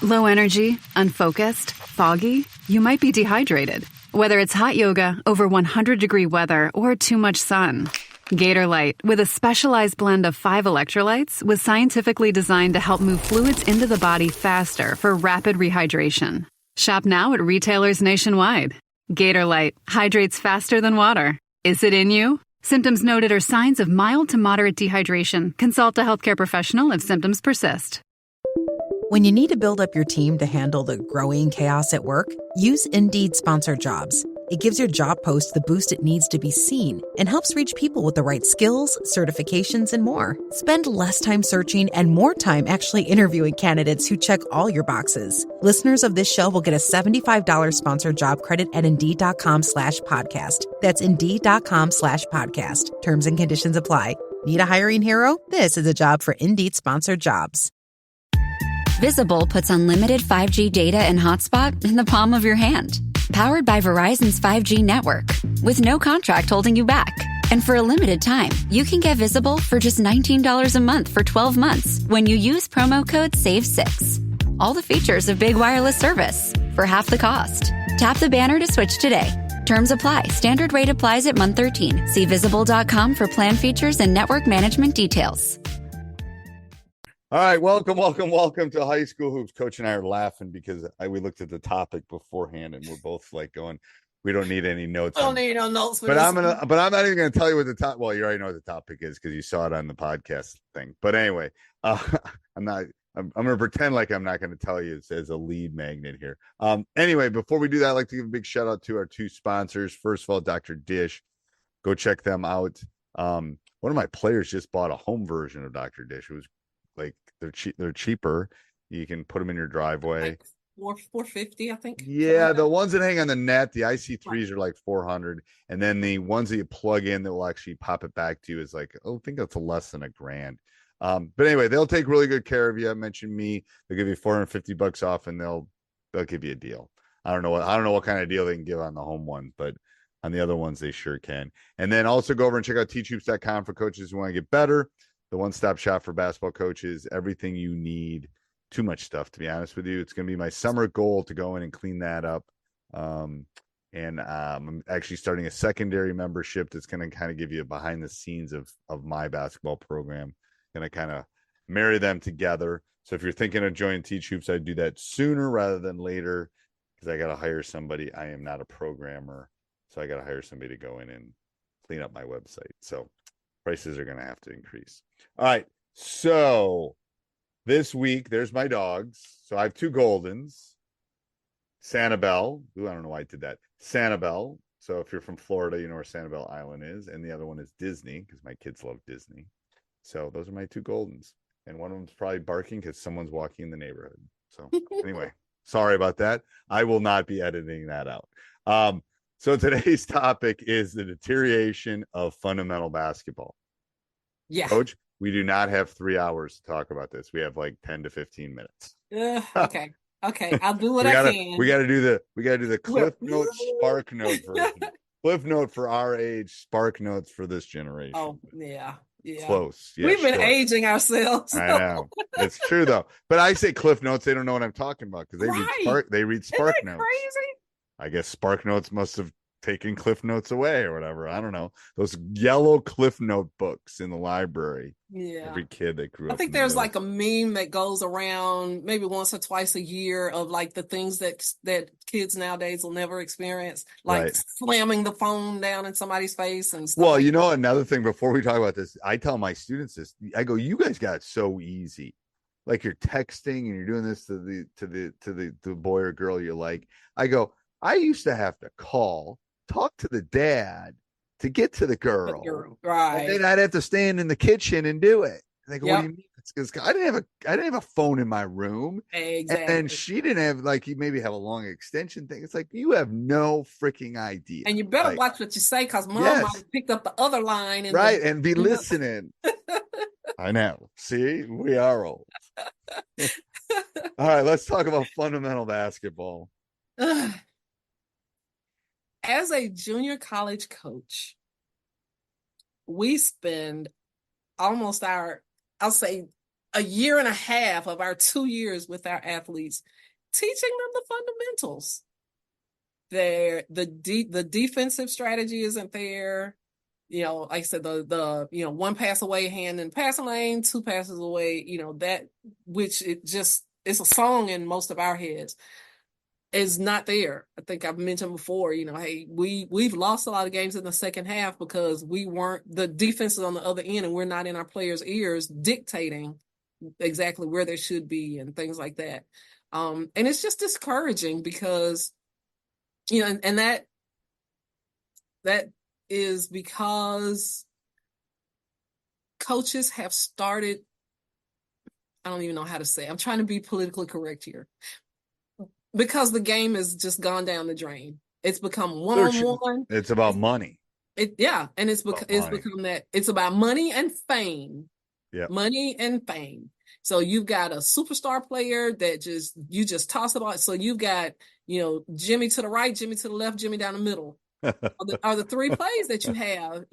Low energy, unfocused, foggy? You might be dehydrated. Whether it's hot yoga, over 100-degree weather, or too much sun. Gatorlight, with a specialized blend of 5 electrolytes, was scientifically designed to help move fluids into the body faster for rapid rehydration. Shop now at retailers nationwide. Gatorlight hydrates faster than water. Is it in you? Symptoms noted are signs of mild to moderate dehydration. Consult a healthcare professional if symptoms persist. When you need to build up your team to handle the growing chaos at work, use Indeed Sponsored Jobs. It gives your job post the boost it needs to be seen and helps reach people with the right skills, certifications, and more. Spend less time searching and more time actually interviewing candidates who check all your boxes. Listeners of this show will get a $75 sponsored job credit at Indeed.com/podcast. That's Indeed.com/podcast. Terms and conditions apply. Need a hiring hero? This is a job for Indeed Sponsored Jobs. Visible puts unlimited 5G data and hotspot in the palm of your hand. Powered by Verizon's 5G network, with no contract holding you back. And for a limited time, you can get Visible for just $19 a month for 12 months when you use promo code SAVE6. All the features of big wireless service for half the cost. Tap the banner to switch today. Terms apply. Standard rate applies at month 13. See Visible.com for plan features and network management details. All right, welcome to High School Hoops. Coach and I are laughing because we looked at the topic beforehand and we're both like going, we don't need any notes. Don't need no notes. But I'm not even gonna tell you what the top. Well, you already know what the topic is because you saw it on the podcast thing. But anyway, I'm gonna pretend like I'm not gonna tell you as a lead magnet here. Anyway, before we do that, I'd like to give a big shout out to our 2 sponsors. First of all, Dr. Dish. Go check them out. One of my players just bought a home version of Dr. Dish. It was like they're cheaper. You can put them in your driveway. Like $450, I think. Yeah, the ones that hang on the net, the IC3s are like $400, and then the ones that you plug in that will actually pop it back to you is like, I think that's less than $1,000. But anyway, they'll take really good care of you. I mentioned me. They'll give you $450 off, and they'll give you a deal. I don't know what kind of deal they can give on the home one, but on the other ones they sure can. And then also go over and check out teachhoops.com for coaches who want to get better. The one-stop shop for basketball coaches, everything you need. Too much stuff, to be honest with you. It's going to be my summer goal to go in and clean that up. I'm actually starting a secondary membership that's going to kind of give you a behind the scenes of my basketball program. Going to kind of marry them together. So if you're thinking of joining Teach Hoops, I'd do that sooner rather than later because I got to hire somebody. I am not a programmer, so I got to hire somebody to go in and clean up my website. So prices are going to have to increase. All right. So this week, there's my dogs. So I have 2 Goldens. Sanibel. Ooh, I don't know why I did that. Sanibel. So if you're from Florida, you know where Sanibel Island is. And the other one is Disney because my kids love Disney. So those are my 2 Goldens. And one of them's probably barking because someone's walking in the neighborhood. So anyway, sorry about that. I will not be editing that out. So today's topic is the deterioration of fundamental basketball. Yeah. Coach, we do not have 3 hours to talk about this. We have like 10 to 15 minutes. Okay. I'll do what I can. We got to do the Cliff Note Spark Note version. Cliff Note for our age, Spark Notes for this generation. Oh, yeah. Close. Yeah, we've been aging ourselves. I know. It's true though. But I say Cliff Notes, they don't know what I'm talking about because they read Spark Notes. Crazy? I guess Spark Notes must have taken Cliff Notes away or whatever. I don't know. Those yellow Cliff Note books in the library. Yeah. Every kid that grew up. I think there's like a meme that goes around maybe once or twice a year of like the things that kids nowadays will never experience, like slamming the phone down in somebody's face and stuff. Well, you know, another thing before we talk about this, I tell my students this. I go, you guys got it so easy. Like you're texting and you're doing this to the boy or girl you like. I go, I used to have to talk to the dad to get to the girl. Right. And then I'd have to stand in the kitchen and do it. And they go, what do you mean? It's because I didn't have a phone in my room. Exactly. And then she didn't have, like, you maybe have a long extension thing. It's like, you have no freaking idea. And you better watch what you say because mom might have picked up the other line. And be listening. I know. See, we are old. All right, let's talk about fundamental basketball. As a junior college coach, we spend almost I'll say a year and a half of our 2 years with our athletes, teaching them the fundamentals. The defensive strategy isn't there. Like I said, the one pass away, hand in the passing lane, 2 passes away, that, which it's a song in most of our heads, is not there. I think I've mentioned before, hey, we've lost a lot of games in the second half because the defense is on the other end and we're not in our players' ears dictating exactly where they should be and things like that. And it's just discouraging because, and that is because coaches have started, I don't even know how to say, I'm trying to be politically correct here, because the game has just gone down the drain. It's become one-on-one. It's about money. And it's become that it's about money and fame. Yeah. Money and fame. So you've got a superstar player that you just toss it out. So you've got, Jimmy to the right, Jimmy to the left, Jimmy down the middle. are the 3 plays that you have,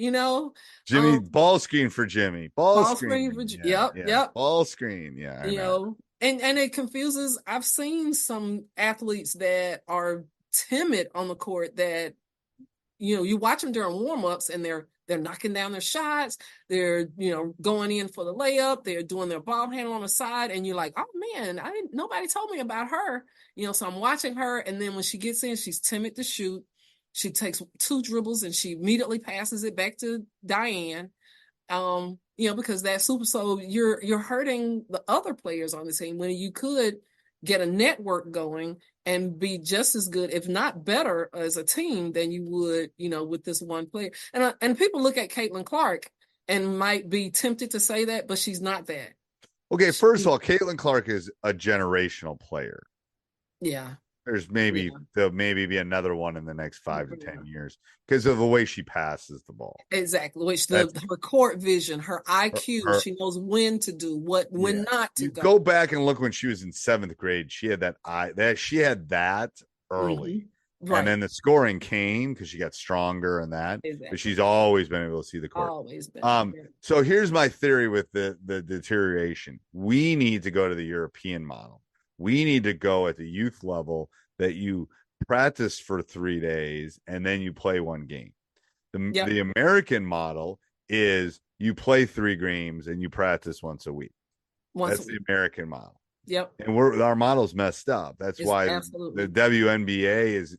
Jimmy, ball screen for Jimmy. Ball screen for Yep. Ball screen. Yeah. I know. And it confuses. I've seen some athletes that are timid on the court that, you watch them during warm-ups and they're knocking down their shots. They're, going in for the layup. They're doing their ball handle on the side. And you're like, oh man, nobody told me about her. So I'm watching her. And then when she gets in, she's timid to shoot. She takes 2 dribbles and she immediately passes it back to Diane. Because that so you're hurting the other players on the team when you could get a network going and be just as good, if not better, as a team than you would, with this one player. And people look at Caitlin Clark and might be tempted to say that, but she's not that. Okay, first of all, Caitlin Clark is a generational player. Yeah. There's there'll maybe be another one in the next 5 to 10 years because of the way she passes the ball. Exactly. Which her court vision, her IQ, she knows when to do when not to go back and look when she was in 7th grade. She had she had that early. Mm-hmm. Right. And then the scoring came because she got stronger and that. Exactly. But she's always been able to see the court. Always been. So here's my theory with the deterioration. We need to go to the European model. We need to go at the youth level that you practice for 3 days and then you play 1 game. The American model is you play 3 games and you practice once a week. That's the American model. Yep. And our model's messed up. That's why the WNBA is,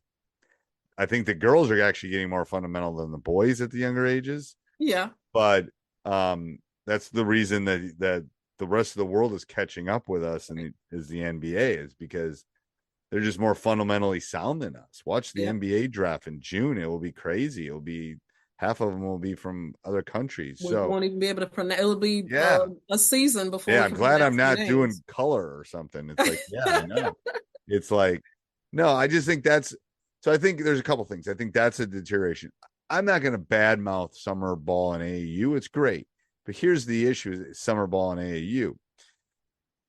I think the girls are actually getting more fundamental than the boys at the younger ages. Yeah. But that's the reason that the rest of the world is catching up with us, and is the NBA, is because they're just more fundamentally sound than us. Watch the NBA draft in June. It will be crazy. It'll be half of them will be from other countries. We won't even be able to pronounce. It'll be a season before. Yeah, I'm glad I'm not doing color or something. It's like, I know. It's like, no, I just think so I think there's a couple things. I think that's a deterioration. I'm not going to badmouth summer ball in AAU. It's great. But here's the issue: summer ball in AAU.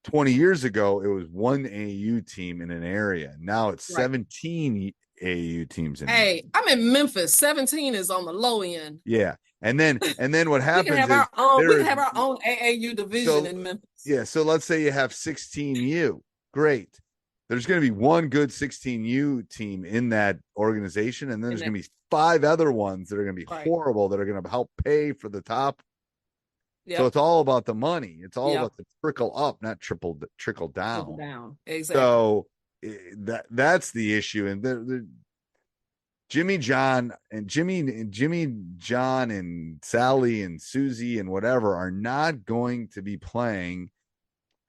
20 years ago, it was 1 AAU team in an area. Now it's 17 AAU teams in. Hey, I'm in Memphis. 17 is on the low end. Yeah, and then what happens we can have our own AAU division in Memphis. Yeah, so let's say you have 16U. Great. There's going to be 1 good 16U team in that organization, and then there's going to be 5 other ones that are going to be horrible that are going to help pay for the top. Yep. So it's all about the money. It's all about the trickle up, not trickle down. Trickle down. Exactly. So that's the issue. And the Jimmy John and Sally and Susie and whatever are not going to be playing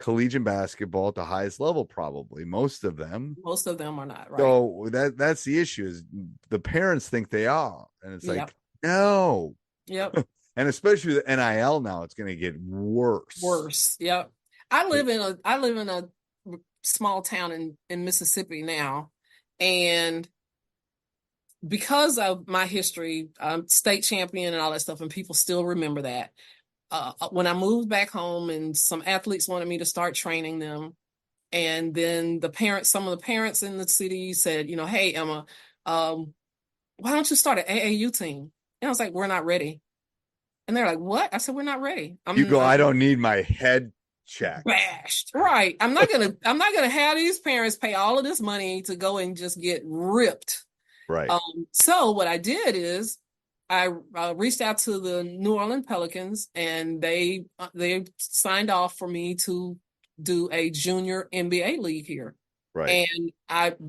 collegiate basketball at the highest level. Probably most of them are not. Right. So that's the issue. Is the parents think they are, and it's like no. Yep. And especially with NIL now, it's going to get worse. Yep. I live in a small town in Mississippi now, and because of my history, I'm state champion and all that stuff, and people still remember that. When I moved back home, and some athletes wanted me to start training them, and then some of the parents in the city said, hey Emma, why don't you start an AAU team? And I was like, we're not ready. And they're like, what? I said, we're not ready. I don't need my head check. Bashed. Right. I'm not gonna have these parents pay all of this money to go and just get ripped. Right. So what I did is I reached out to the New Orleans Pelicans, and they signed off for me to do a junior NBA league here. Right. And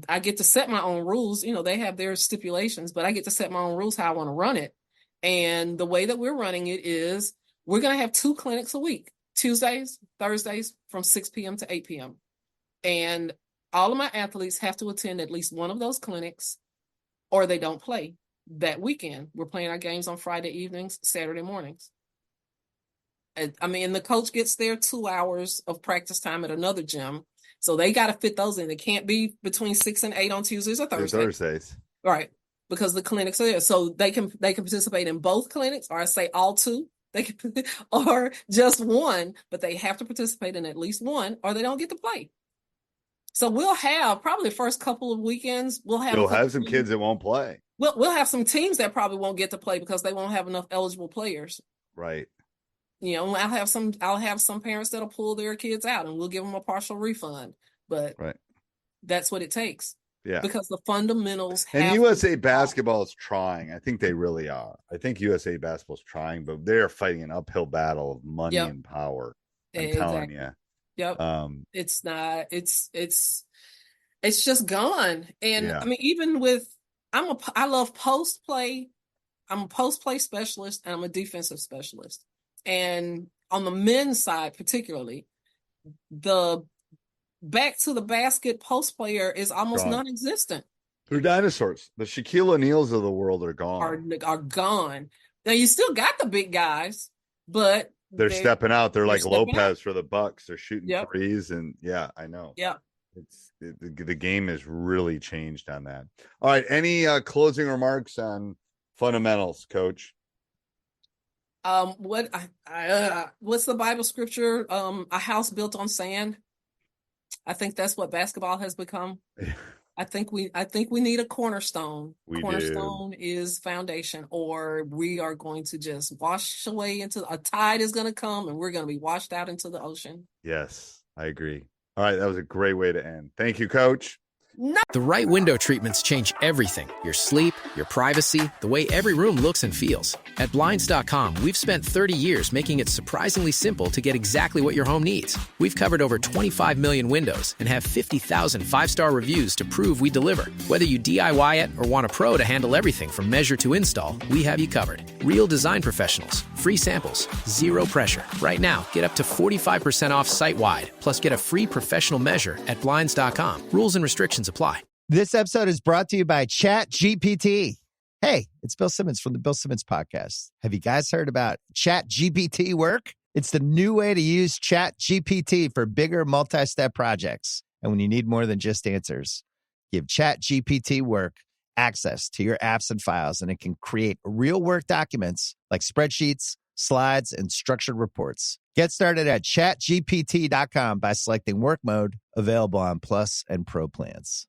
I get to set my own rules. You know, they have their stipulations, but I get to set my own rules how I want to run it. And the way that we're running it is we're going to have 2 clinics a week, Tuesdays, Thursdays from 6 p.m. to 8 p.m. And all of my athletes have to attend at least one of those clinics, or they don't play that weekend. We're playing our games on Friday evenings, Saturday mornings. I mean, the coach gets their 2 hours of practice time at another gym. So they got to fit those in. It can't be between 6 and 8 on Tuesdays or Thursdays. Right. Because the clinics are there. So they can participate in both clinics, or I say all 2. They can, or just one, but they have to participate in at least one, or they don't get to play. So we'll have probably the first couple of weekends. You'll have some kids that won't play. We'll have some teams that probably won't get to play because they won't have enough eligible players. Right. You know, I'll have some parents that'll pull their kids out, and we'll give them a partial refund. But that's what it takes. Yeah. Because the fundamentals and USA basketball is trying. I think they really are. I think USA basketball is trying, but they're fighting an uphill battle of money and power. I'm telling you. Yep. It's not. It's just gone. And I mean, even with I love post play. I'm a post play specialist, and I'm a defensive specialist. And on the men's side, particularly, the back to the basket post player is almost non-existent. They're dinosaurs. The Shaquille O'Neals of the world are gone. Are gone. Now you still got the big guys, but they're stepping out. They're like Lopez for the Bucks. They're shooting threes, and I know. Yeah. It's the game has really changed on that. All right. Any closing remarks on fundamentals, Coach? What's the Bible scripture? A house built on sand. I think that's what basketball has become. I think we need a cornerstone. Cornerstone is foundation, or we are going to just wash away into a tide is going to come, and we're going to be washed out into the ocean. Yes, I agree. All right, that was a great way to end. Thank you, Coach. The right window treatments change everything. Your sleep, your privacy, the way every room looks and feels. At Blinds.com, we've spent 30 years making it surprisingly simple to get exactly what your home needs. We've covered over 25 million windows and have 50,000 five-star reviews to prove we deliver. Whether you DIY it or want a pro to handle everything from measure to install, we have you covered. Real design professionals, free samples, zero pressure. Right now, get up to 45% off site-wide, plus get a free professional measure at Blinds.com. Rules and restrictions apply. This episode is brought to you by ChatGPT. Hey, it's Bill Simmons from the Bill Simmons Podcast. Have you guys heard about ChatGPT work? It's the new way to use ChatGPT for bigger multi-step projects. And when you need more than just answers, give ChatGPT work access to your apps and files, and it can create real work documents like spreadsheets, slides, and structured reports. Get started at chatgpt.com by selecting work mode, available on Plus and Pro plans.